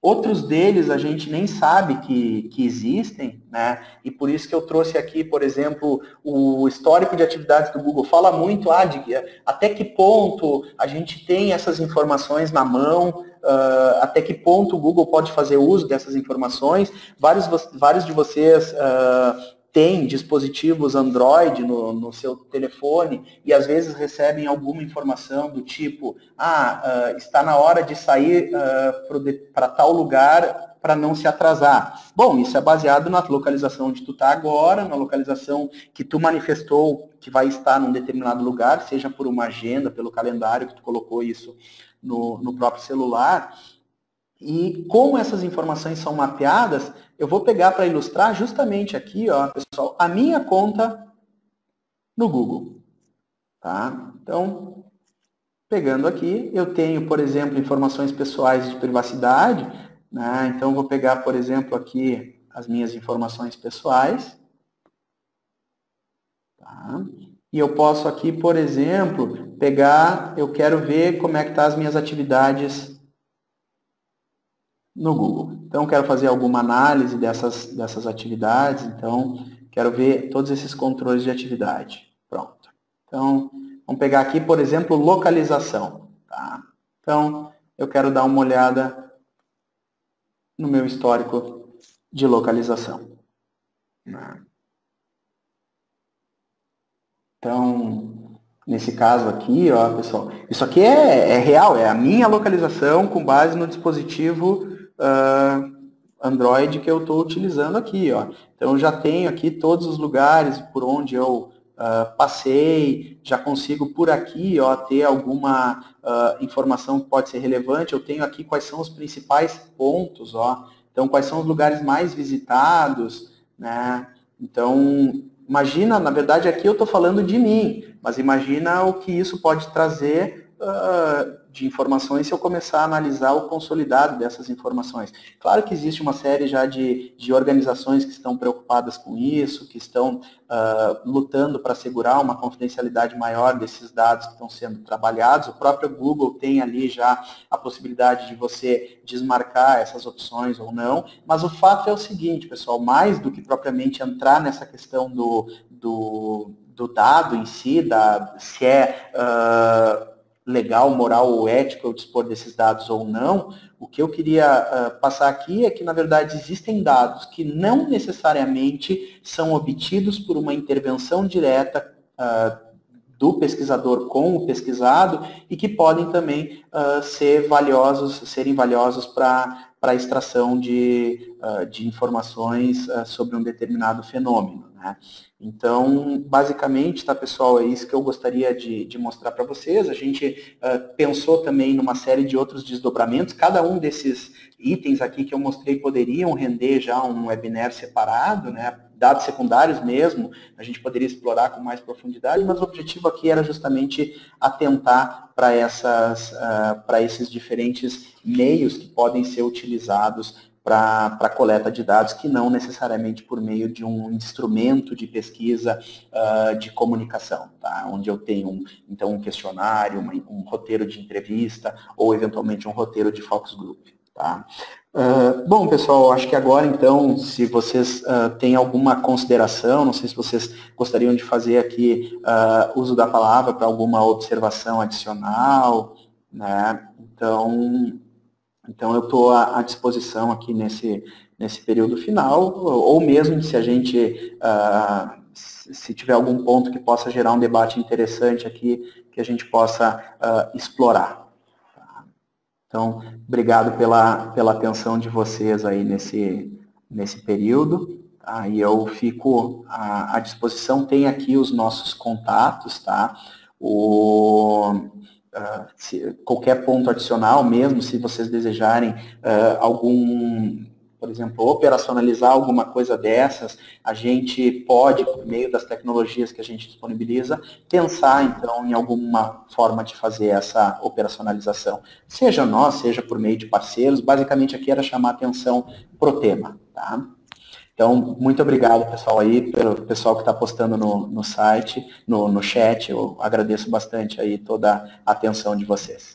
Outros deles a gente nem sabe que existem, né? E por isso que eu trouxe aqui, por exemplo, o histórico de atividades do Google. Fala muito até que ponto a gente tem essas informações na mão, até que ponto o Google pode fazer uso dessas informações. Vários de vocês têm dispositivos Android no seu telefone e às vezes recebem alguma informação do tipo, está na hora de sair para tal lugar para não se atrasar. Bom, isso é baseado na localização onde tu está agora, na localização que tu manifestou que vai estar num determinado lugar, seja por uma agenda, pelo calendário que tu colocou isso no próprio celular. E como essas informações são mapeadas, eu vou pegar para ilustrar justamente aqui, ó, pessoal, a minha conta no Google. Tá? Então, pegando aqui, eu tenho, por exemplo, informações pessoais de privacidade, né? Então, vou pegar, por exemplo, aqui as minhas informações pessoais. Tá? E eu posso aqui, por exemplo, eu quero ver como é que estão as minhas atividades no Google. Então, quero fazer alguma análise dessas atividades, então, quero ver todos esses controles de atividade. Pronto. Então, vamos pegar aqui, por exemplo, localização. Tá? Então, eu quero dar uma olhada no meu histórico de localização. Então, nesse caso aqui, ó, pessoal, isso aqui é real, é a minha localização com base no dispositivo Android que eu estou utilizando aqui, ó. Então, eu já tenho aqui todos os lugares por onde eu passei, já consigo por aqui, ó, ter alguma informação que pode ser relevante. Eu tenho aqui quais são os principais pontos, ó. Então, quais são os lugares mais visitados, né? Então, imagina, na verdade, aqui eu estou falando de mim, mas imagina o que isso pode trazer de informações se eu começar a analisar o consolidado dessas informações. Claro que existe uma série já de organizações que estão preocupadas com isso, que estão lutando para assegurar uma confidencialidade maior desses dados que estão sendo trabalhados. O próprio Google tem ali já a possibilidade de você desmarcar essas opções ou não, mas o fato é o seguinte, pessoal, mais do que propriamente entrar nessa questão do dado em si, se é legal, moral ou ético eu dispor desses dados ou não. O que eu queria passar aqui é que, na verdade, existem dados que não necessariamente são obtidos por uma intervenção direta do pesquisador com o pesquisado e que podem também serem valiosos para a extração de informações sobre um determinado fenômeno, né? Então, basicamente, tá, pessoal, é isso que eu gostaria de mostrar para vocês. A gente pensou também numa série de outros desdobramentos. Cada um desses itens aqui que eu mostrei poderiam render já um webinar separado, né? Dados secundários mesmo, a gente poderia explorar com mais profundidade, mas o objetivo aqui era justamente atentar para esses diferentes meios que podem ser utilizados para a coleta de dados, que não necessariamente por meio de um instrumento de pesquisa de comunicação, tá? Onde eu tenho, então, um questionário, um roteiro de entrevista, ou, eventualmente, um roteiro de focus group. Tá? Bom, pessoal, acho que agora, então, se vocês têm alguma consideração, não sei se vocês gostariam de fazer aqui uso da palavra para alguma observação adicional, né? Então eu estou à disposição aqui nesse período final, ou mesmo se a gente, se tiver algum ponto que possa gerar um debate interessante aqui, que a gente possa explorar. Então, obrigado pela atenção de vocês aí nesse período. Tá? E eu fico à disposição, tem aqui os nossos contatos, tá? Qualquer ponto adicional, mesmo se vocês desejarem por exemplo, operacionalizar alguma coisa dessas, a gente pode, por meio das tecnologias que a gente disponibiliza, pensar, então, em alguma forma de fazer essa operacionalização. Seja nós, seja por meio de parceiros, basicamente aqui era chamar atenção para o tema, tá? Então, muito obrigado, pessoal, aí, pelo pessoal que está postando no site, no chat, eu agradeço bastante aí toda a atenção de vocês.